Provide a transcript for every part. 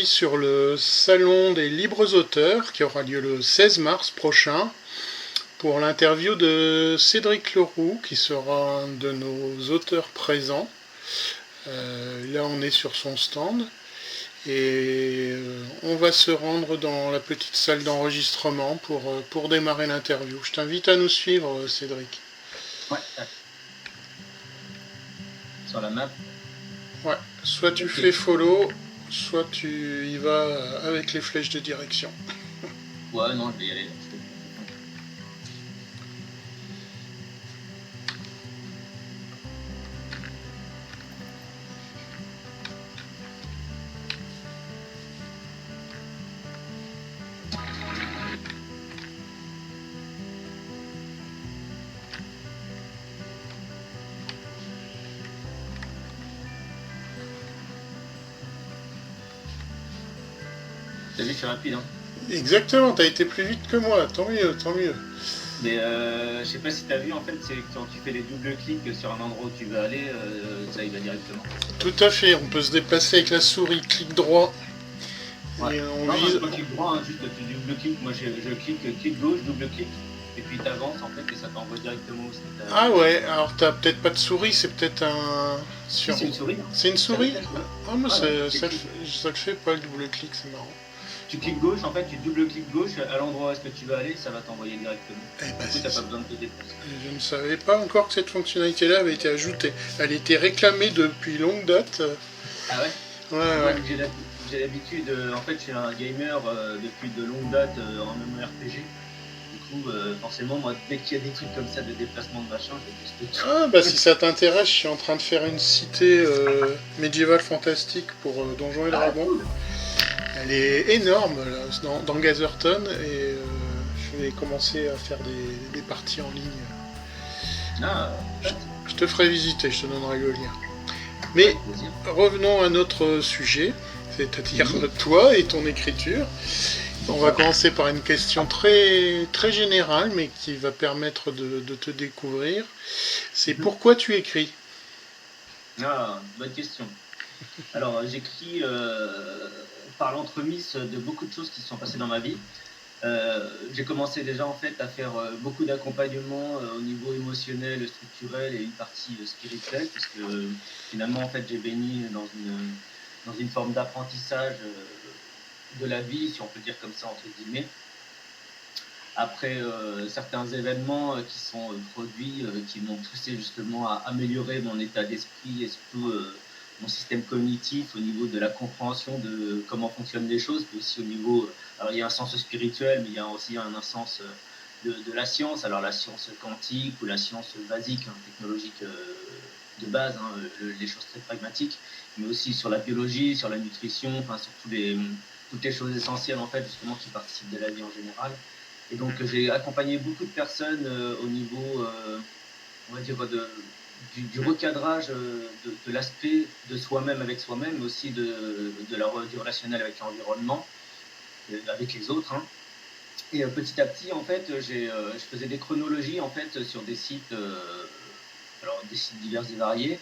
sur le salon des libres auteurs qui aura lieu le 16 mars prochain pour l'interview de Cédric Leroux qui sera un de nos auteurs présents. Là on est sur son stand et on va se rendre dans la petite salle d'enregistrement pour démarrer l'interview. Je t'invite à nous suivre, Cédric. Ouais. Sur la map. Ouais, soit tu fais follow, soit tu y vas avec les flèches de direction. Ouais, non, je vais y aller. T'as vu, je suis rapide, hein. Exactement, t'as été plus vite que moi, tant mieux, tant mieux. Mais je sais pas si t'as vu, en fait, c'est quand tu fais les doubles clics sur un endroit où tu veux aller, ça y va directement. Tout à fait, on peut se déplacer avec la souris, clic droit. Ouais. Et on Non, vise. c'est pas clic droit, hein, juste tu double clic. Moi, je clique, clic gauche, double clic, et puis t'avances, en fait, et ça t'envoie directement où c'est. Ah ouais, alors t'as peut-être pas de souris, c'est peut-être un. Si, c'est une souris. Hein. C'est une souris. Ah, moi Ah, ouais. ça le fait pas le double clic, c'est marrant. Tu cliques gauche, en fait, tu double-cliques gauche à l'endroit où est-ce que tu veux aller, ça va t'envoyer directement. Eh ben, Du coup, t'as pas besoin de te déplacer. Je ne savais pas encore que cette fonctionnalité-là avait été ajoutée. Elle était réclamée depuis longue date. Ah ouais. Ouais. J'ai l'habitude, en fait, je suis un gamer depuis de longue date en MMORPG. Du coup, forcément, moi, dès qu'il y a des trucs comme ça de déplacement de machin, je teste tout. Ah bah si ça t'intéresse, je suis en train de faire une cité médiévale fantastique pour Donjons et Dragons. Cool. Elle est énorme là, dans Gazerton et je vais commencer à faire des parties en ligne. Ah, je te ferai visiter, je te donnerai le lien. Mais revenons à notre sujet, c'est-à-dire toi et ton écriture. On va commencer par une question très, très générale, mais qui va permettre de te découvrir. C'est pourquoi tu écris? Ah, bonne question. Alors, j'écris par l'entremise de beaucoup de choses qui se sont passées dans ma vie. J'ai commencé déjà en fait à faire beaucoup d'accompagnement au niveau émotionnel, structurel et une partie spirituelle, puisque finalement en fait j'ai baigné dans une forme d'apprentissage de la vie, si on peut dire comme ça entre guillemets. Après certains événements qui sont produits, qui m'ont poussé justement à améliorer mon état d'esprit et surtout mon système cognitif au niveau de la compréhension de comment fonctionnent les choses, mais aussi au niveau, alors il y a un sens spirituel, mais il y a aussi un sens de la science, alors la science quantique ou la science basique, hein, technologique de base, hein, les choses très pragmatiques, mais aussi sur la biologie, sur la nutrition, enfin sur toutes les choses essentielles en fait justement qui participent de la vie en général. Et donc j'ai accompagné beaucoup de personnes au niveau, on va dire, du recadrage de l'aspect de soi-même avec soi-même, mais aussi du relationnel avec l'environnement, avec les autres. Hein. Et petit à petit, en fait, je faisais des chronologies en fait sur des sites, alors des sites divers et variés.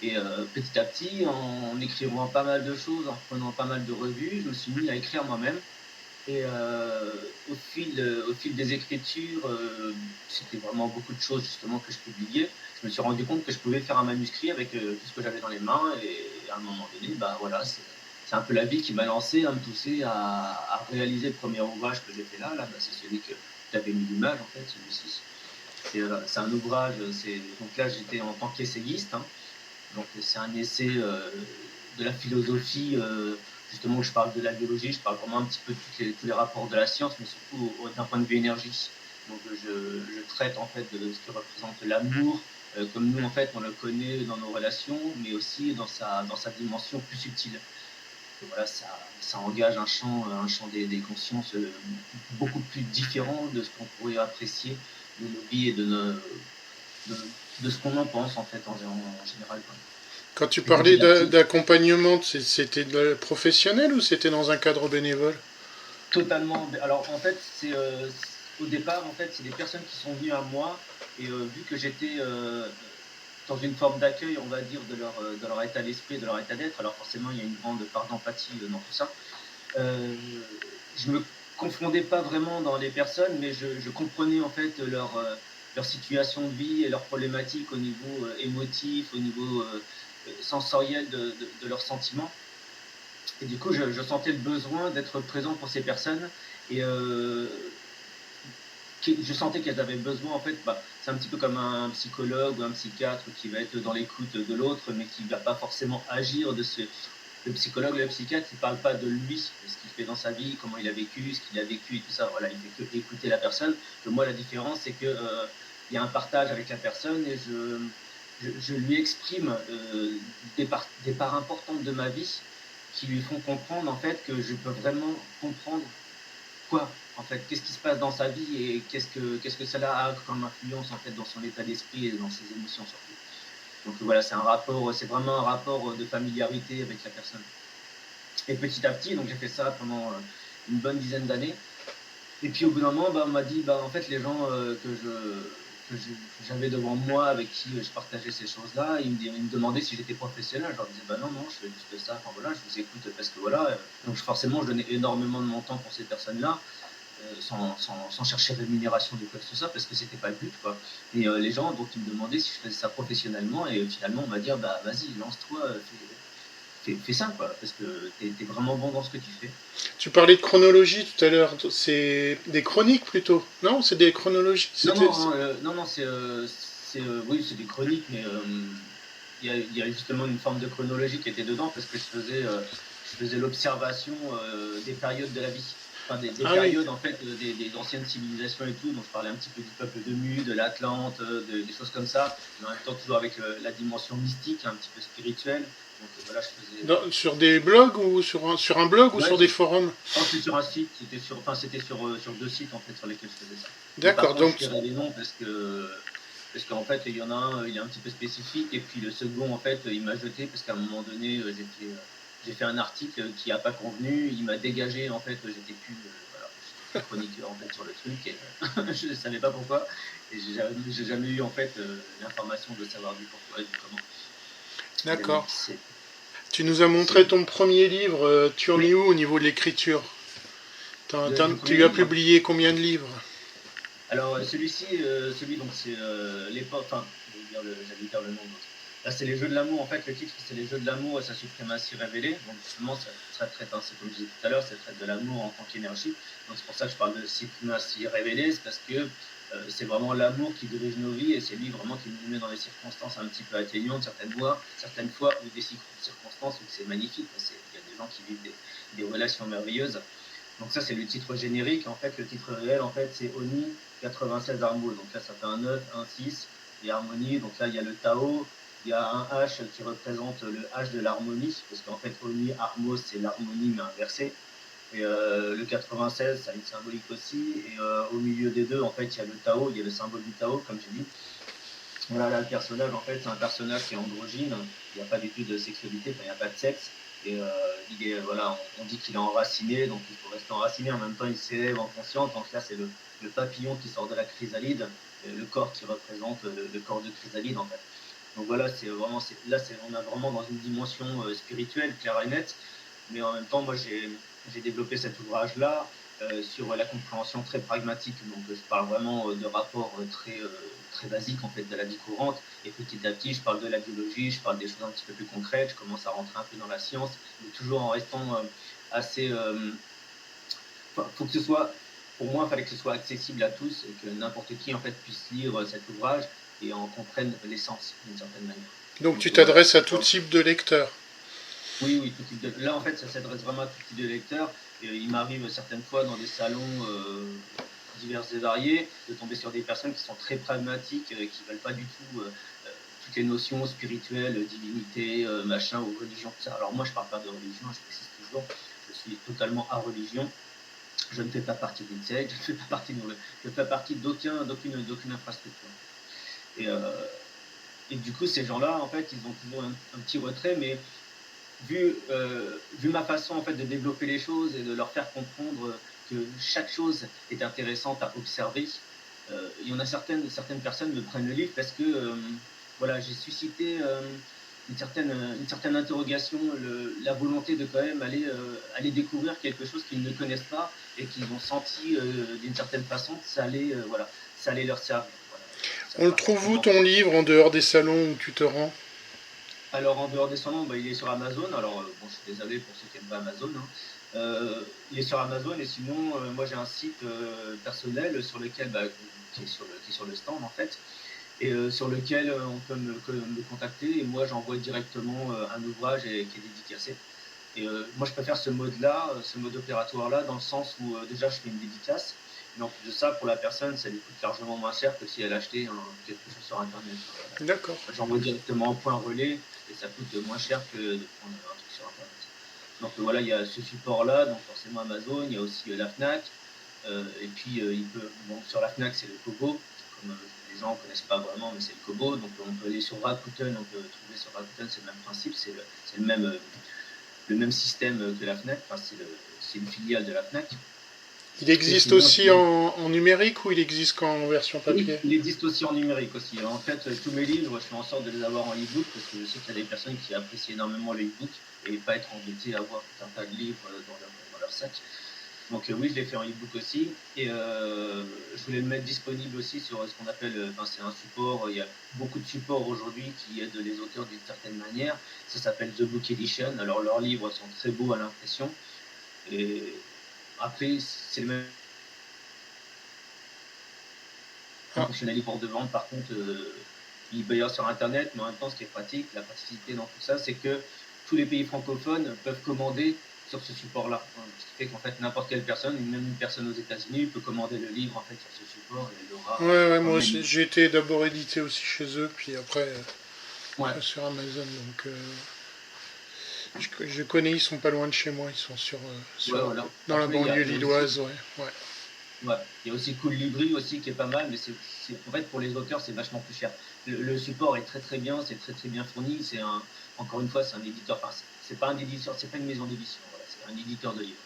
Et petit à petit, en écrivant pas mal de choses, en prenant pas mal de revues, je me suis mis à écrire moi-même. Et au fil des écritures, c'était vraiment beaucoup de choses justement que je publiais. Je me suis rendu compte que je pouvais faire un manuscrit avec tout ce que j'avais dans les mains. Et à un moment donné, bah voilà, c'est un peu la vie qui m'a lancé à me pousser à réaliser le premier ouvrage que j'ai fait là. Bah, c'est celui que tu avais mis l'image en fait, celui-ci. C'est un ouvrage. Donc là, j'étais en tant qu'essayiste. Hein. Donc c'est un essai de la philosophie. Justement, où je parle de la biologie, je parle vraiment un petit peu de tous les rapports de la science, mais surtout d'un point de vue énergie. Donc, je traite en fait de ce que représente l'amour, comme nous en fait on le connaît dans nos relations, mais aussi dans sa dimension plus subtile. Et voilà, ça engage un champ des consciences beaucoup plus différent de ce qu'on pourrait apprécier de nos vies et de ce qu'on en pense en fait en général. Quoi. Quand tu parlais d'accompagnement, c'était professionnel ou c'était dans un cadre bénévole? Totalement. Alors en fait, au départ, en fait, c'est des personnes qui sont venues à moi et vu que j'étais dans une forme d'accueil, on va dire, de leur état d'esprit, de leur état d'être. Alors forcément, il y a une grande part d'empathie dans tout ça. Euh, je me confondais pas vraiment dans les personnes, mais je comprenais en fait leur situation de vie et leurs problématiques au niveau émotif, au niveau sensoriel de leurs sentiments. Et du coup, je sentais le besoin d'être présent pour ces personnes. Et je sentais qu'elles avaient besoin, en fait, c'est un petit peu comme un psychologue ou un psychiatre qui va être dans l'écoute de l'autre, mais qui ne va pas forcément agir de ce. Le psychologue, le psychiatre, il ne parle pas de lui, de ce qu'il fait dans sa vie, comment il a vécu, ce qu'il a vécu et tout ça. Voilà, il fait que écouter la personne. Que moi, la différence, c'est que il y a un partage avec la personne et je lui exprime des parts importantes de ma vie qui lui font comprendre en fait que je peux vraiment comprendre quoi en fait, qu'est-ce qui se passe dans sa vie et qu'est-ce que cela a comme influence en fait dans son état d'esprit et dans ses émotions surtout. Donc voilà, c'est vraiment un rapport de familiarité avec la personne. Et petit à petit, donc j'ai fait ça pendant une bonne dizaine d'années. Et puis au bout d'un moment, on m'a dit, en fait, les gens j'avais devant moi, avec qui je partageais ces choses-là, ils me demandaient si j'étais professionnel. Je leur disais, non, non, je fais juste ça. Enfin voilà, je vous écoute parce que voilà. Donc forcément, je donnais énormément de mon temps pour ces personnes-là. Sans chercher rémunération de quoi que ce soit, parce que c'était pas le but, quoi. Et les gens, donc, ils me demandaient si je faisais ça professionnellement, et finalement, on m'a dit, vas-y, lance-toi, fais ça, quoi, parce que t'es vraiment bon dans ce que tu fais. Tu parlais de chronologie tout à l'heure, c'est des chroniques plutôt, non? C'est des chronologies. Non, non, non, non, oui, c'est des chroniques, mais il y a justement une forme de chronologie qui était dedans, parce que je faisais l'observation des périodes de la vie. Enfin, des Ah oui, périodes, en fait, des anciennes civilisations et tout. Donc, je parlais un petit peu du peuple de Mu, de l'Atlante, des choses comme ça, mais en même temps, toujours avec la dimension mystique, un petit peu spirituelle. Donc, voilà, je faisais. sur des blogs ou sur un blog ou Ouais, sur des forums? oh, c'était sur un site, c'était sur deux sites en fait sur lesquels je faisais ça. Mais par D'accord, contre, je donc tirais les noms parce qu'en fait, il y en a un, il est un petit peu spécifique, et puis le second, en fait, il m'a jeté parce qu'à un moment donné, j'ai fait un article qui a pas convenu, il m'a dégagé, en fait, voilà, j'étais plus chroniqueur en fait sur le truc, et je ne savais pas pourquoi, et j'ai jamais eu en fait l'information de savoir du pourquoi et du comment. d'accord. C'est, Tu nous as montré c'est, ton premier livre, tu en es oui, où au niveau de l'écriture? du premier Tu as livre. publié combien de livres? Alors celui-ci, celui donc c'est l'époque, enfin j'allais dire le nom de l'autre. Là c'est les Jeux de l'amour, en fait le titre c'est les Jeux de l'amour et sa suprématie révélée. Donc justement ça traite, hein, c'est comme je disais tout à l'heure, ça traite de l'amour en tant qu'énergie. Donc c'est pour ça que je parle de suprématie révélée, c'est parce que c'est vraiment l'amour qui dirige nos vies, et c'est lui vraiment qui nous met dans des circonstances un petit peu atteignantes, certaines fois ou des circonstances où c'est magnifique. Il y a des gens qui vivent des relations merveilleuses. Donc ça, c'est le titre générique. En fait, le titre réel, en fait, c'est Oni 96 Armo. Donc là, ça fait un 9, un 6 et harmonie. Donc là, il y a le Tao. Il y a un H qui représente le H de l'harmonie, parce qu'en fait, Oni, Armo, c'est l'harmonie, mais inversée. Et le 96, ça a une symbolique aussi. Et au milieu des deux, en fait, il y a le Tao, il y a le symbole du Tao, comme j'ai dit. Voilà, là, le personnage, en fait, c'est un personnage qui est androgyne. Il n'y a pas du tout de sexualité, il n'y a pas de sexe. Et voilà, on dit qu'il est enraciné, donc il faut rester enraciné. En même temps, il s'élève en conscience. Donc là, c'est le papillon qui sort de la chrysalide, le corps qui représente le corps de chrysalide, en fait. Donc voilà, on a vraiment dans une dimension spirituelle, claire et nette. Mais en même temps, moi, j'ai développé cet ouvrage-là sur la compréhension très pragmatique. Donc, je parle vraiment de rapports très basiques en fait de la vie courante. Et petit à petit, je parle de la biologie, je parle des choses un petit peu plus concrètes. Je commence à rentrer un peu dans la science, mais toujours en restant assez. Faut que ce soit, pour moi, il fallait que ce soit accessible à tous et que n'importe qui en fait puisse lire cet ouvrage et en comprenne l'essence d'une certaine manière. Donc Donc tu voilà, t'adresses à tout type de lecteur. oui, oui, tout type de. Là, en fait, ça s'adresse vraiment à tout type de lecteurs. Et il m'arrive certaines fois dans des salons divers et variés de tomber sur des personnes qui sont très pragmatiques, qui ne veulent pas du tout toutes les notions spirituelles, divinité, machin, ou religion, tout ça. Alors moi, je ne parle pas de religion, je précise toujours, je suis totalement à religion. Je ne fais pas partie d'une secte, je ne fais partie d'aucune infrastructure. Et, euh, et du coup, ces gens-là, en fait, ils ont toujours un petit retrait, mais vu ma façon en fait de développer les choses et de leur faire comprendre que chaque chose est intéressante à observer, il y en a certaines personnes me prennent le livre parce que voilà, j'ai suscité une certaine interrogation, la volonté de quand même aller découvrir quelque chose qu'ils ne connaissent pas et qu'ils ont senti d'une certaine façon que voilà, ça allait leur servir. Voilà, ça On le pas trouve où forcément. ton livre en dehors des salons où tu te rends? Alors en dehors des salons, bah, il est sur Amazon. Alors bon, je suis désolé pour ceux qui n'aiment pas Amazon, hein. Il est sur Amazon et sinon, moi j'ai un site personnel sur lequel, bah, qui est sur le stand en fait, et sur lequel on peut me contacter et moi j'envoie directement un ouvrage qui est dédicacé. Et moi je préfère ce mode-là, ce mode opératoire-là, dans le sens où déjà je fais une dédicace, mais en plus de ça, pour la personne, ça lui coûte largement moins cher que si elle achetait quelque chose sur Internet, hein, voilà. D'accord. J'envoie directement au point relais et ça coûte moins cher que de prendre un truc sur Internet. Donc voilà, il y a ce support-là, donc forcément Amazon, il y a aussi la Fnac, et puis bon, sur la Fnac, c'est le Kobo, comme les gens ne connaissent pas vraiment, mais c'est le Kobo. Donc on peut aller sur Rakuten, on peut trouver sur Rakuten, c'est le même principe, c'est le même système que la Fnac, enfin, c'est une filiale de la Fnac. Il Et existe sinon, aussi en numérique ou il existe qu'en version oui, papier? il existe aussi en numérique aussi. En fait, tous mes livres, je fais en sorte de les avoir en e-book parce que je sais qu'il y a des personnes qui apprécient énormément le e-book et pas être embêtées à avoir tout un tas de livres dans leur sac. Donc oui, je l'ai fait en e-book aussi et je voulais le mettre disponible aussi sur ce qu'on appelle, enfin c'est un support, il y a beaucoup de supports aujourd'hui qui aident les auteurs d'une certaine manière. Ça s'appelle The Book Edition. Alors leurs livres sont très beaux à l'impression et après c'est le même Ah, fonctionnalité pour de vente. Par contre, il peut y avoir sur Internet, mais en même temps, ce qui est pratique, la praticité dans tout ça, c'est que tous les pays francophones peuvent commander sur ce support-là, hein. Ce qui fait qu'en fait, n'importe quelle personne, même une personne aux États-Unis, peut commander le livre en fait sur ce support et elle ouais, l'aura ouais, en moi ligne. j'ai été d'abord édité aussi chez eux, puis Ouais, après sur Amazon. Donc je connais, ils sont pas loin de chez moi, ils sont ouais, voilà. dans la Après, banlieue il y a aussi, lilloise, ouais. Ouais. ouais, il y a aussi Cool Libri aussi qui est pas mal, mais en fait pour les auteurs c'est vachement plus cher. Le support est très très bien, c'est très très bien fourni. Encore une fois, c'est un éditeur. Enfin, c'est pas un éditeur, c'est pas une maison d'édition. Voilà, c'est un éditeur de livres.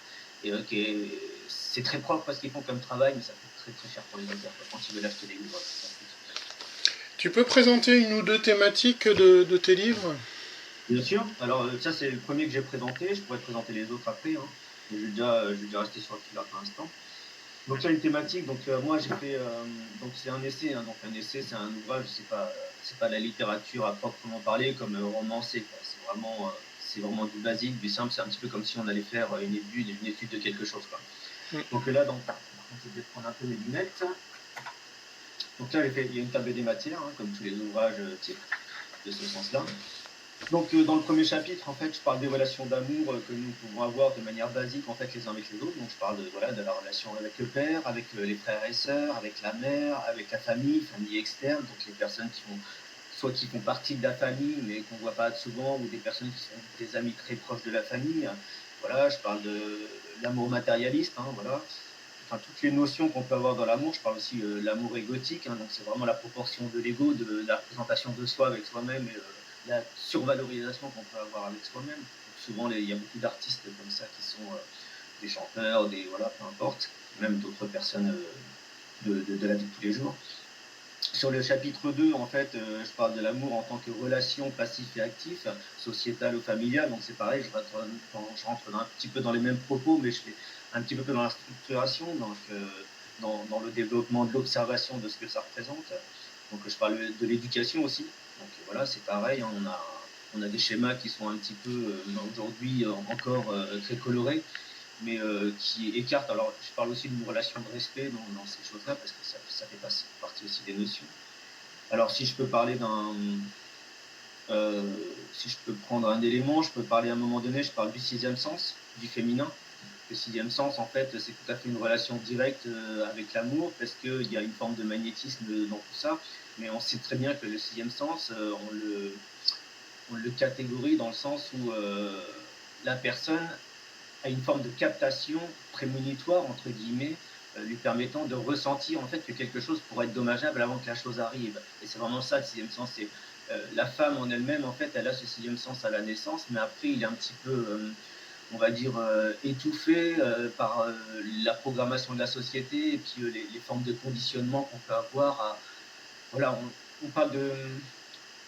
Et c'est très propre parce qu'ils font comme travail, mais ça coûte très très cher pour les auteurs, quoi, quand ils veulent acheter des livres. Ça coûte. Tu peux présenter une ou deux thématiques de tes livres? Bien sûr. Alors ça c'est le premier que j'ai présenté. Je pourrais présenter les autres après, hein. Mais je vais déjà rester sur celui-là pour l'instant. Donc il y a une thématique. Donc moi j'ai fait. Donc c'est un essai, hein. Donc un essai c'est un ouvrage. C'est pas la littérature à proprement parler comme romancé, quoi. C'est vraiment du basique, du simple. C'est un petit peu comme si on allait faire une étude de quelque chose, quoi. Hmm. Donc là, par contre, je vais prendre un peu mes lunettes. Donc là, il y a une table des matières, hein, comme tous les ouvrages types de ce sens-là. Donc dans le premier chapitre, en fait, je parle des relations d'amour que nous pouvons avoir de manière basique en fait les uns avec les autres. Donc je parle voilà, de la relation avec le père, avec les frères et sœurs, avec la mère, avec la famille externe, donc les personnes qui font partie de la famille mais qu'on ne voit pas souvent, ou des personnes qui sont des amis très proches de la famille. Voilà, je parle de l'amour matérialiste, hein, voilà. Enfin, toutes les notions qu'on peut avoir dans l'amour. Je parle aussi de l'amour égotique, hein, donc c'est vraiment la proportion de l'ego, de la représentation de soi avec soi-même et la survalorisation qu'on peut avoir avec soi-même. Donc, souvent, il y a beaucoup d'artistes comme ça qui sont des chanteurs, voilà, peu importe, même d'autres personnes de la vie de tous les jours. Sur le chapitre 2, en fait, je parle de l'amour en tant que relation passif et actif, sociétal ou familial. Donc c'est pareil, je rentre un petit peu dans les mêmes propos, mais je fais un petit peu plus dans la structuration, donc dans le développement de l'observation de ce que ça représente. Donc je parle de l'éducation aussi. Donc voilà, c'est pareil, hein, on a des schémas qui sont un petit peu aujourd'hui encore très colorés, mais qui écartent. Alors je parle aussi d'une relation de respect dans ces choses-là, parce que ça fait partie aussi des notions. Alors, si je peux prendre un élément, je peux parler à un moment donné, je parle du sixième sens, du féminin. Le sixième sens, en fait, c'est tout à fait une relation directe avec l'amour, parce qu'il y a une forme de magnétisme dans tout ça. Mais on sait très bien que le sixième sens, on le catégorie dans le sens où la personne a une forme de captation prémonitoire, entre guillemets, lui permettant de ressentir en fait que quelque chose pourrait être dommageable avant que la chose arrive. Et c'est vraiment ça le sixième sens. C'est la femme en elle-même, en fait, elle a ce sixième sens à la naissance, mais après, il est un petit peu, on va dire, étouffé par la programmation de la société et puis les formes de conditionnement qu'on peut avoir. Voilà, on parle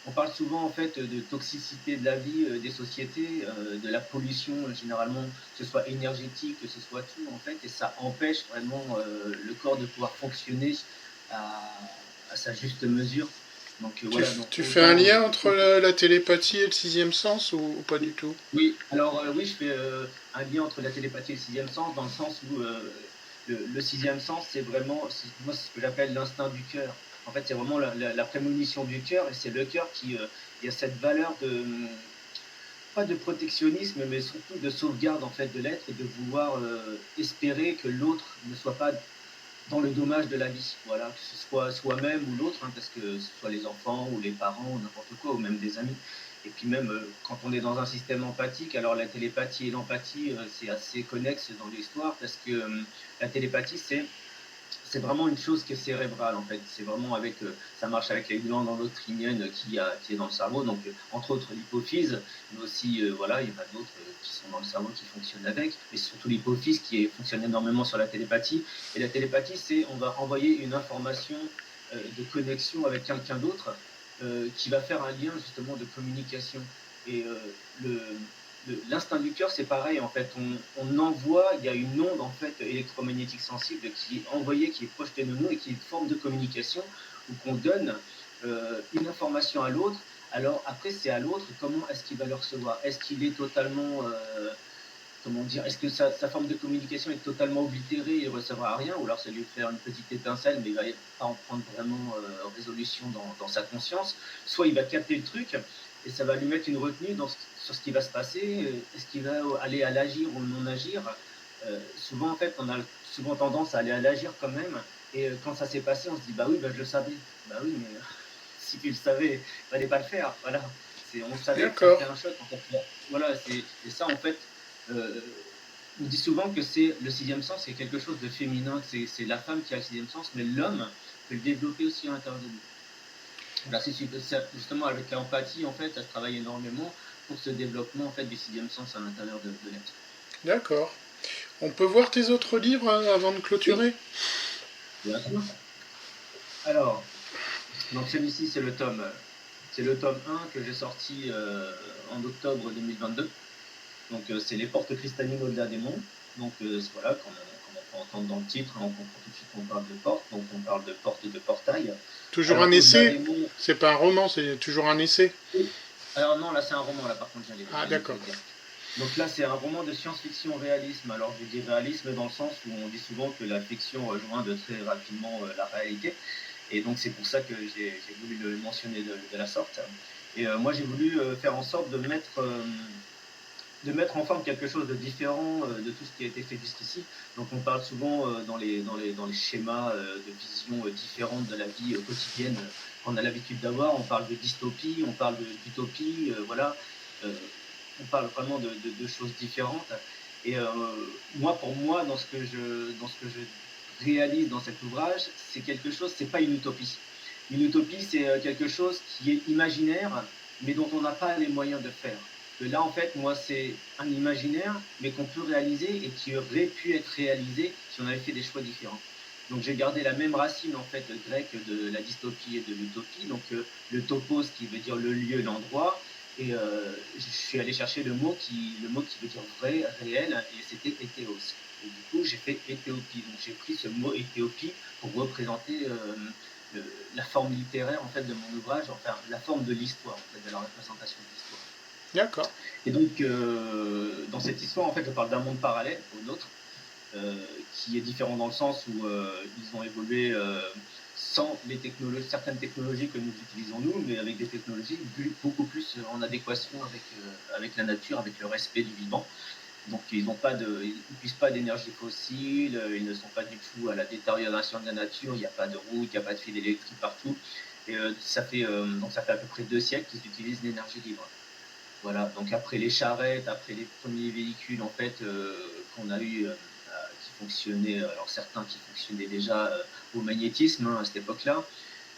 on parle souvent en fait de toxicité de la vie, des sociétés, de la pollution généralement, que ce soit énergétique, que ce soit tout en fait, et ça empêche vraiment le corps de pouvoir fonctionner à, à sa juste mesure. Donc voilà, donc Tu fais un autant lien entre la télépathie et le sixième sens ou pas du tout? oui, alors oui, je fais un lien entre la télépathie et le sixième sens, dans le sens où le sixième sens, c'est vraiment, moi, c'est ce que j'appelle l'instinct du cœur. En fait, c'est vraiment la prémonition du cœur, et c'est le cœur qui, il y a cette valeur de, pas de protectionnisme, mais surtout de sauvegarde en fait de l'être, et de vouloir espérer que l'autre ne soit pas dans le dommage de la vie. Voilà, que ce soit soi-même ou l'autre, hein, parce que ce soit les enfants ou les parents ou n'importe quoi, ou même des amis. Et puis même quand on est dans un système empathique, alors la télépathie et l'empathie, c'est assez connexe dans l'histoire, parce que la télépathie, c'est vraiment une chose qui est cérébrale en fait. C'est vraiment avec, ça marche avec les glandes endocriniennes qui est dans le cerveau, donc entre autres l'hypophyse, mais aussi voilà, il y en a d'autres qui sont dans le cerveau qui fonctionnent avec, mais surtout l'hypophyse fonctionne énormément sur la télépathie. Et la télépathie, c'est on va envoyer une information de connexion avec quelqu'un d'autre qui va faire un lien justement de communication. Et l'instinct du cœur, c'est pareil, en fait, on envoie, il y a une onde en fait électromagnétique sensible qui est envoyée, qui est projetée de nous, et qui est une forme de communication où qu'on donne une information à l'autre. Alors après, c'est à l'autre comment est-ce qu'il va le recevoir. Est-ce qu'il est totalement, comment dire, est-ce que sa forme de communication est totalement oblitérée et il ne recevra rien, ou alors ça lui faire une petite étincelle, mais il ne va pas en prendre vraiment résolution dans sa conscience. Soit il va capter le truc et ça va lui mettre une retenue sur ce qui va se passer. Est-ce qu'il va aller à l'agir ou non agir? Souvent, en fait, on a souvent tendance à aller à l'agir quand même. Et quand ça s'est passé, on se dit, bah oui, bah, je le savais. Bah oui, mais si tu le savais, il fallait pas le faire. Voilà. On savait que ça D'accord. ferait un choc. En fait. Voilà, et ça, en fait, on dit souvent que c'est le sixième sens, c'est quelque chose de féminin, que c'est la femme qui a le sixième sens, mais l'homme peut le développer aussi à l'intérieur de lui. Là, c'est justement avec l'empathie, en fait, ça se travaille énormément pour ce développement en fait du sixième sens à l'intérieur de l'être. D'accord. On peut voir tes autres livres avant de Oui, clôturer? bien sûr. Alors, donc celui-ci, c'est le tome 1 que j'ai sorti en octobre 2022. Donc, c'est les portes cristallines au-delà des monts. Donc, voilà, comme on peut entendre dans le titre, on comprend tout de suite qu'on parle de porte. Donc, on parle de porte et de portail. Toujours un Alors, au-delà essai? des monts, C'est pas un roman, c'est toujours un essai? oui. Alors, non, là, c'est un roman, là, par contre, Ah, j'allais te d'accord. le dire. Donc, là, c'est un roman de science-fiction réalisme. Alors, je dis réalisme dans le sens où on dit souvent que la fiction rejoint de très rapidement la réalité. Et donc, c'est pour ça que j'ai voulu le mentionner de la sorte. Et moi, j'ai voulu faire en sorte de mettre en forme quelque chose de différent de tout ce qui a été fait jusqu'ici. Donc on parle souvent dans les schémas de vision différentes de la vie quotidienne qu'on a l'habitude d'avoir. On parle de dystopie, on parle d'utopie, voilà. Euh, on parle vraiment de choses différentes. Et moi, pour moi, dans ce que je réalise dans cet ouvrage, c'est quelque chose, c'est pas une utopie. Une utopie, c'est quelque chose qui est imaginaire, mais dont on n'a pas les moyens de faire. Que là, en fait, moi, c'est un imaginaire, mais qu'on peut réaliser et qui aurait pu être réalisé si on avait fait des choix différents. Donc, j'ai gardé la même racine, en fait, grecque de la dystopie et de l'utopie. Donc, le topos, qui veut dire le lieu, l'endroit. Et je suis allé chercher le mot qui veut dire vrai, réel, et c'était éthéos. Et du coup, j'ai fait Éthiopie. Donc, j'ai pris ce mot Éthiopie pour représenter la forme littéraire, en fait, de mon ouvrage, enfin, la forme de l'histoire, en fait, de la représentation de l'histoire. D'accord. Et donc, dans cette histoire, en fait, je parle d'un monde parallèle au nôtre, qui est différent dans le sens où ils ont évolué sans certaines technologies que nous utilisons nous, mais avec des technologies beaucoup plus en adéquation avec la nature, avec le respect du vivant. Donc, ils n'utilisent pas d'énergie fossile, ils ne sont pas du tout à la détérioration de la nature, il n'y a pas de route, il n'y a pas de fil électrique partout. Et donc ça fait à peu près 2 siècles qu'ils utilisent l'énergie libre. Voilà, donc après les charrettes, après les premiers véhicules en fait qu'on a eu qui fonctionnaient, alors certains qui fonctionnaient déjà au magnétisme à cette époque-là,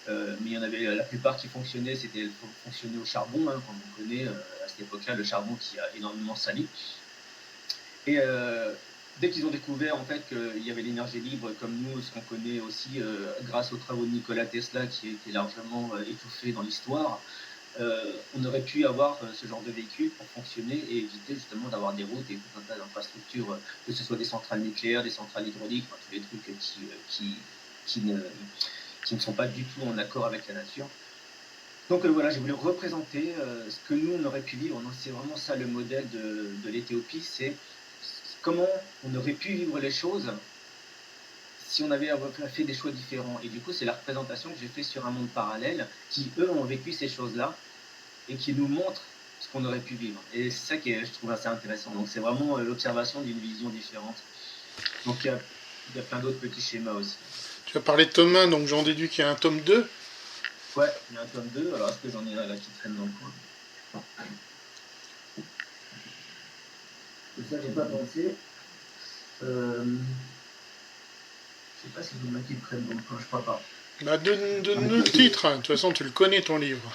mais il y en avait la plupart qui fonctionnaient au charbon, comme on connaît à cette époque-là, le charbon qui a énormément sali. Et dès qu'ils ont découvert en fait qu'il y avait l'énergie libre comme nous, ce qu'on connaît aussi grâce aux travaux de Nikola Tesla qui a été largement étouffé dans l'histoire, on aurait pu avoir ce genre de véhicule pour fonctionner et éviter justement d'avoir des routes et tout un tas d'infrastructures, que ce soit des centrales nucléaires, des centrales hydrauliques, enfin, tous les trucs qui, ne, qui ne sont pas du tout en accord avec la nature. Donc voilà, j'ai voulu représenter ce que nous, on aurait pu vivre. Donc c'est vraiment ça le modèle de l'Éthiopie, c'est comment on aurait pu vivre les choses si on avait fait des choix différents. Et du coup, c'est la représentation que j'ai fait sur un monde parallèle qui, eux, ont vécu ces choses-là et qui nous montrent ce qu'on aurait pu vivre. Et c'est ça que je trouve assez intéressant. Donc c'est vraiment l'observation d'une vision différente. Donc il y a plein d'autres petits schémas aussi. Tu as parlé de tome 1, donc j'en déduis qu'il y a un tome 2. Ouais, il y a un tome 2. Alors est-ce que j'en ai un là qui traîne dans le coin? Ça, j'ai pas pensé. Je sais pas si vous m'avez qui traîne dans le coin, je crois pas. Bah, donne-nous le titre, hein. De toute façon tu le connais ton livre.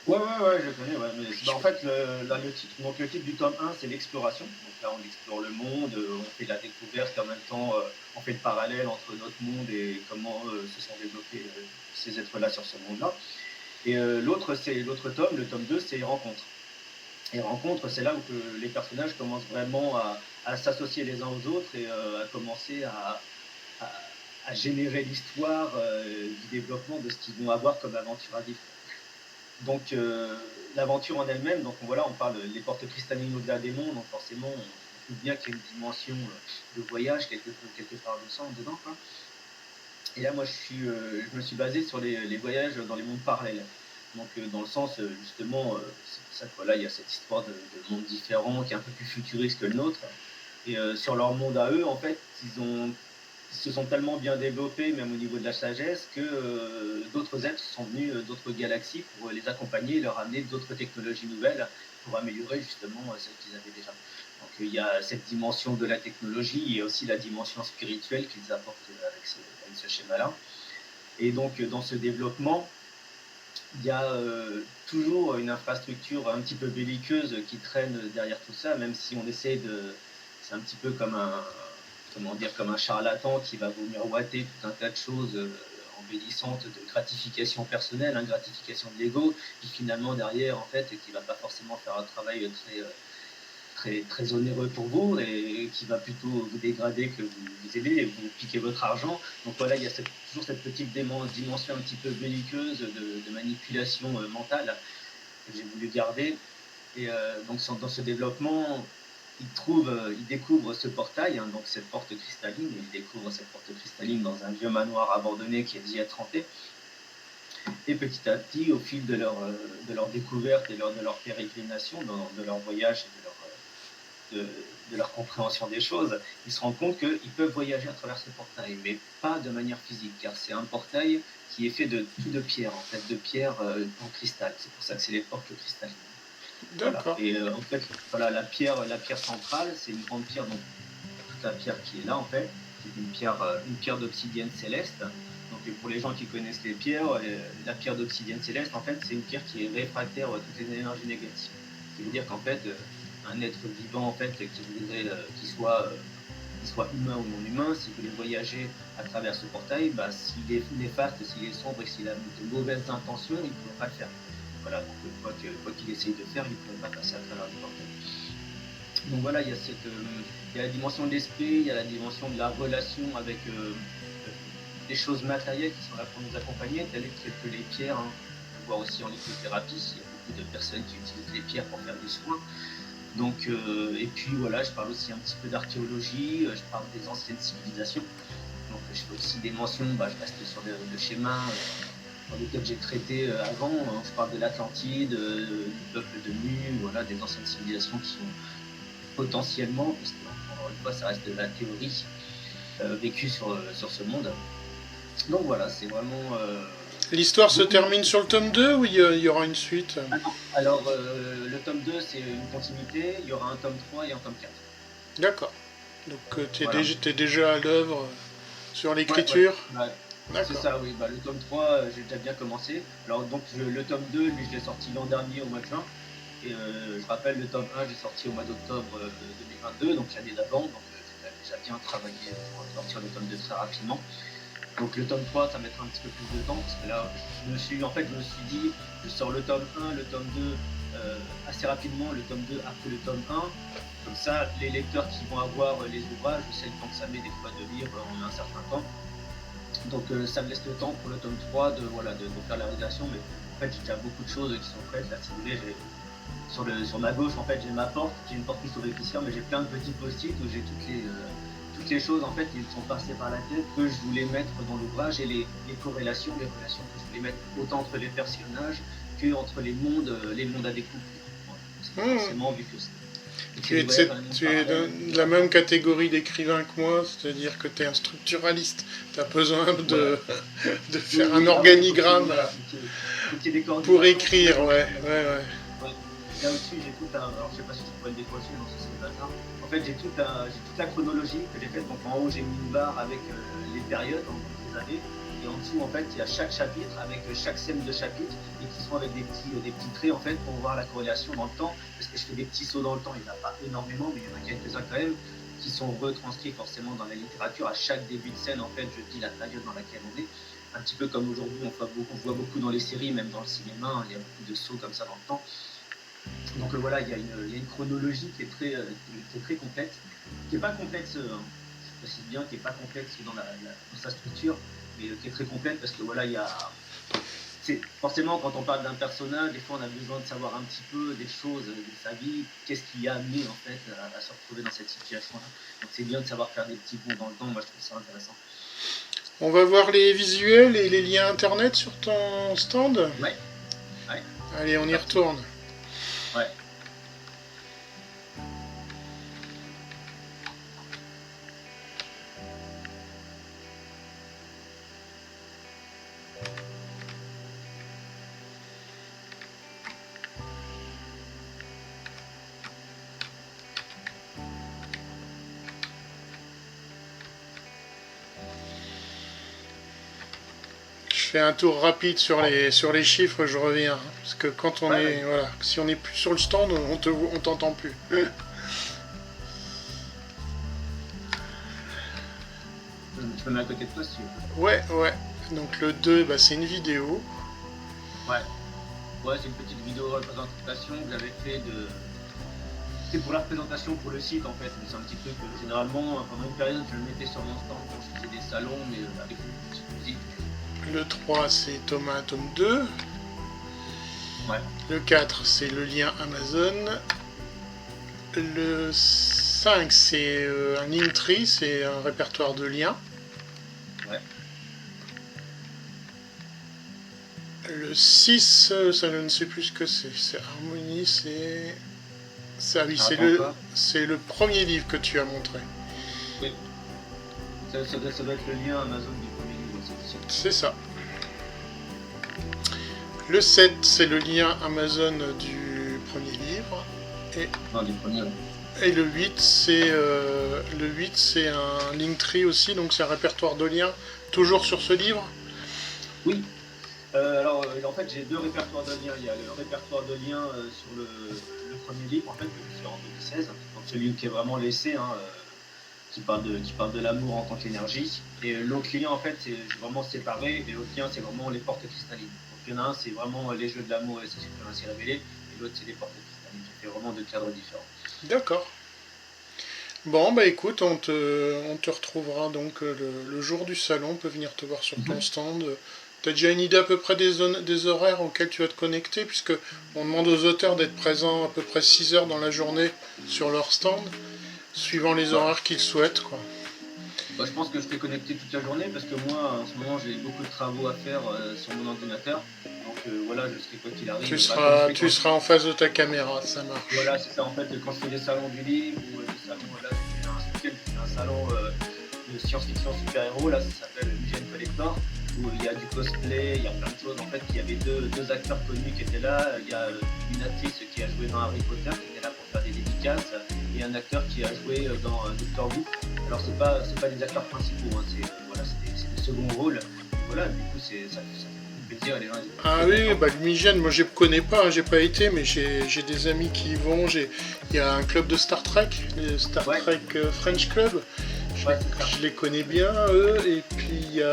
Ouais, je connais, ouais. Mais, en fait, le titre du tome 1, c'est l'exploration. Donc là, on explore le monde, on fait de la découverte, et en même temps, on fait le parallèle entre notre monde et comment se sont développés ces êtres-là sur ce monde-là. Et l'autre tome, le tome 2, c'est rencontres. Et rencontres, c'est là où les personnages commencent vraiment à s'associer les uns aux autres et à commencer à, à générer l'histoire du développement de ce qu'ils vont avoir comme aventure à vivre. Donc l'aventure en elle-même, donc voilà, on parle des portes cristallines au-delà des mondes, donc forcément on trouve bien qu'il y a une dimension de voyage quelque part de sang dedans, quoi. Et là moi je me suis basé sur les voyages dans les mondes parallèles. Donc dans le sens justement, c'est pour ça que voilà, il y a cette histoire de mondes différents qui est un peu plus futuriste que le nôtre. Et sur leur monde à eux, en fait, ils se sont tellement bien développés, même au niveau de la sagesse, que d'autres êtres sont venus d'autres galaxies pour les accompagner et leur amener d'autres technologies nouvelles pour améliorer justement celles qu'ils avaient déjà. Donc il y a cette dimension de la technologie et aussi la dimension spirituelle qu'ils apportent avec ce schéma-là. Et donc dans ce développement, il y a toujours une infrastructure un petit peu belliqueuse qui traîne derrière tout ça, même si on essaie de... C'est un petit peu comme comme un charlatan qui va vous miroiter tout un tas de choses embellissantes de gratification personnelle, gratification de l'ego, qui finalement derrière, en fait, qui va pas forcément faire un travail très onéreux pour vous et qui va plutôt vous dégrader que vous aider et vous piquer votre argent. Donc voilà, il y a toujours cette petite dimension un petit peu belliqueuse de manipulation mentale que j'ai voulu garder. Et donc dans ce développement, il découvre ce portail, donc cette porte cristalline. Il découvre cette porte cristalline dans un vieux manoir abandonné qui est dit être hanté. Et petit à petit, au fil de leur découverte et de leur pérégrination, de leur voyage et de leur compréhension des choses, ils se rendent compte qu'ils peuvent voyager à travers ce portail, mais pas de manière physique, car c'est un portail qui est fait de pierre, en fait, de pierre en cristal. C'est pour ça que c'est les portes cristallines. Voilà. Et en fait, voilà, la pierre centrale, c'est une grande pierre, donc toute la pierre qui est là, en fait, c'est une pierre d'obsidienne céleste. Donc pour les gens qui connaissent les pierres, la pierre d'obsidienne céleste, en fait, c'est une pierre qui est réfractaire à toutes les énergies négatives. Ce qui veut dire qu'en fait, un être vivant, en fait, qui soit humain ou non humain, si vous voulez voyager à travers ce portail, bah, s'il est néfaste, s'il est sombre et s'il a de mauvaises intentions, il ne pourra pas le faire. Voilà, donc quoi qu'il essaye de faire, il ne pourrait pas passer à travers le portail. Donc voilà, il y a la dimension de l'esprit, il y a la dimension de la relation avec des choses matérielles qui sont là pour nous accompagner, telles que les pierres. On peut voir aussi en lithothérapie, il y a beaucoup de personnes qui utilisent les pierres pour faire des soins. Donc, et puis voilà, je parle aussi un petit peu d'archéologie, je parle des anciennes civilisations. Donc je fais aussi des mentions, je reste sur le schéma dans lequel j'ai traité avant. Je parle de l'Atlantide, du peuple de Nu, voilà, des anciennes civilisations qui ont potentiellement, parce que encore une fois ça reste de la théorie, vécu sur ce monde. Donc voilà, c'est vraiment... L'histoire se termine sur le tome 2 ou il y aura une suite? Alors, le tome 2, c'est une continuité, il y aura un tome 3 et un tome 4. D'accord. Donc tu es, Voilà. déjà à l'œuvre sur l'écriture? Ouais. C'est ça, oui. Le tome 3, j'ai déjà bien commencé. Alors donc le tome 2, lui, je l'ai sorti l'an dernier au mois de juin. Et je rappelle, le tome 1, j'ai sorti au mois d'octobre 2022, donc l'année d'avant. Donc j'ai déjà bien travaillé pour sortir le tome 2 très rapidement. Donc le tome 3, ça mettra un petit peu plus de temps, parce que là, je me suis dit, je sors le tome 1, le tome 2 assez rapidement, le tome 2 après le tome 1. Comme ça, les lecteurs qui vont avoir les ouvrages, je sais le temps que ça met des fois de lire en un certain temps. Donc ça me laisse le temps pour le tome 3 de faire la réalisation, mais en fait j'ai déjà beaucoup de choses qui sont prêtes. Là, si vous voulez, sur ma gauche, en fait, j'ai ma porte, j'ai une porte photoréfléchisseur, mais j'ai plein de petits post-it où j'ai toutes les choses en fait qui sont passées par la tête que je voulais mettre dans l'ouvrage, et les relations que je voulais mettre autant entre les personnages que entre les mondes à découvrir. Voilà. Parce que forcément, vu que tu es de la même catégorie d'écrivain que moi, c'est-à-dire que tu es un structuraliste. Tu as besoin de faire un organigramme pour écrire. Ouais. Là au-dessus, j'ai tout un. Alors, je sais pas si tu pourrais le décrocher, non, si c'est le bazar. En fait, j'ai toute la chronologie que j'ai faite. Donc, en haut, j'ai mis une barre avec les périodes, les années. Et en dessous, en fait, il y a chaque chapitre avec chaque scène de chapitre, et qui sont avec des petits traits, en fait, pour voir la corrélation dans le temps. Parce que je fais des petits sauts dans le temps. Il n'y en a pas énormément, mais il y en a quelques-uns quand même, qui sont retranscrits forcément dans la littérature. À chaque début de scène, en fait, je dis la période dans laquelle on est. Un petit peu comme aujourd'hui, on voit beaucoup dans les séries, même dans le cinéma. Il y a beaucoup de sauts comme ça dans le temps. Donc voilà, il y a une chronologie qui est très complète, qui n'est pas complexe, je précise bien, qui n'est pas complexe dans sa structure, mais qui est très complète parce que voilà, forcément quand on parle d'un personnage, des fois on a besoin de savoir un petit peu des choses de sa vie, qu'est-ce qui a amené en fait à se retrouver dans cette situation-là. Donc c'est bien de savoir faire des petits bonds dans le temps, moi je trouve ça intéressant. On va voir les visuels et les liens internet sur ton stand. Ouais. Allez, on y retourne. Ouais. Je fais un tour rapide sur les chiffres, je reviens. Parce que quand on est. Voilà, si on n'est plus sur le stand, on t'entend plus. Je me mets à côté de toi si tu veux. Ouais. Donc le 2, c'est une vidéo. Ouais, c'est une petite vidéo représentation que j'avais fait C'est pour la représentation pour le site en fait. C'est un petit truc que généralement, pendant une période, je le mettais sur mon stand quand je faisais des salons, mais avec une petite musique. Le 3, c'est Thomas, tome 2. Ouais. Le 4, c'est le lien Amazon. Le 5, c'est un Linktree, c'est un répertoire de liens. Ouais. Le 6, ça je ne sais plus ce que c'est. C'est Harmonie, c'est... c'est le premier livre que tu as montré. Oui. Ça doit être le lien Amazon du premier livre. C'est ça. Le 7, c'est le lien Amazon du premier livre. Non, du premier. Et le 8, c'est un Linktree aussi, donc c'est un répertoire de liens, toujours sur ce livre. Oui. Alors, en fait, j'ai deux répertoires de liens. Il y a le répertoire de liens sur le premier livre, en fait, que je fais en 2016. Donc, celui qui est vraiment laissé, qui parle de l'amour en tant qu'énergie. Et l'autre lien, en fait, c'est vraiment séparé. Et l'autre lien, c'est vraiment les portes cristallines. Donc, il y en a un, c'est vraiment les jeux de l'amour et c'est super ainsi révélé. Et l'autre, c'est les portes cristallines. J'ai fait vraiment deux cadres différents. D'accord. Bon, écoute, on te retrouvera donc le jour du salon. On peut venir te voir sur ton stand. Tu as déjà une idée à peu près des horaires auxquels tu vas te connecter, puisque on demande aux auteurs d'être présents à peu près 6 heures dans la journée sur leur stand, suivant les horaires qu'ils souhaitent, quoi. Je pense que je serai connecté toute la journée, parce que moi, en ce moment, j'ai beaucoup de travaux à faire sur mon ordinateur. Donc voilà, je serai quoi qu'il arrive. Tu seras en face de ta caméra, ça marche. Voilà, c'est ça, en fait, quand je fais des salons du livre, ou des salons, là, je fais un salon de science-fiction super-héros, là, ça s'appelle Mugen Collector, où il y a du cosplay, il y a plein de choses. En fait, il y avait deux acteurs connus qui étaient là. Il y a une actrice qui a joué dans Harry Potter, qui était là pour faire des dédicaces, et un acteur qui a joué dans Doctor Who. Alors, c'est pas des acteurs principaux, c'est des seconds rôles. Voilà, du coup, ça fait plaisir. Et les gens, ah oui, le Mugen, moi je ne connais pas, j'ai pas été, mais j'ai des amis qui y vont. Il y a un club de Star Trek, le Star Trek French Club, Ouais, c'est ça. Je les connais bien, eux, et puis il y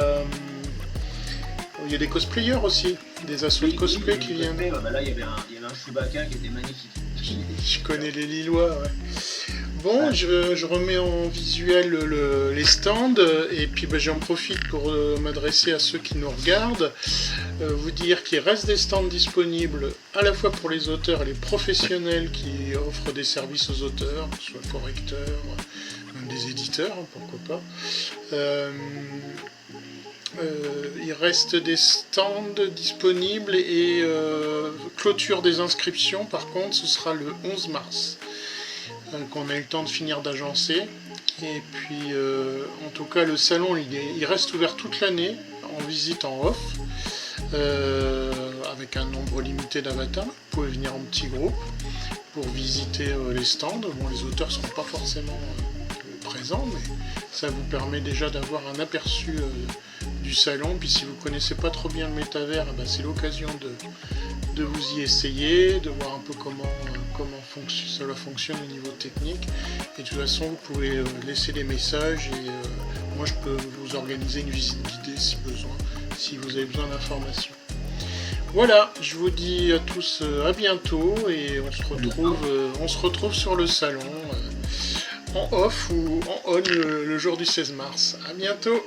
a des cosplayers aussi, des assos de cosplay qui viennent. Là, il y avait un Chewbacca qui était magnifique. Je connais les Lillois, ouais. Bon, je remets en visuel les stands, et puis j'en profite pour m'adresser à ceux qui nous regardent, vous dire qu'il reste des stands disponibles à la fois pour les auteurs et les professionnels qui offrent des services aux auteurs, que ce soit correcteurs, même des éditeurs, hein, pourquoi pas. Il reste des stands disponibles et clôture des inscriptions, par contre, ce sera le 11 mars. Qu'on a eu le temps de finir d'agencer. Et puis, en tout cas, le salon, il reste ouvert toute l'année, en visite en off, avec un nombre limité d'avatars. Vous pouvez venir en petit groupe pour visiter les stands. Bon, les auteurs ne seront pas forcément présents, mais ça vous permet déjà d'avoir un aperçu du salon. Puis si vous ne connaissez pas trop bien le métavers, c'est l'occasion de vous y essayer, de voir un peu comment cela fonctionne au niveau technique. Et de toute façon, vous pouvez laisser des messages et moi je peux vous organiser une visite guidée si besoin, si vous avez besoin d'informations. Voilà, je vous dis à tous à bientôt et on se retrouve sur le salon en off ou en on le jour du 16 mars. À bientôt.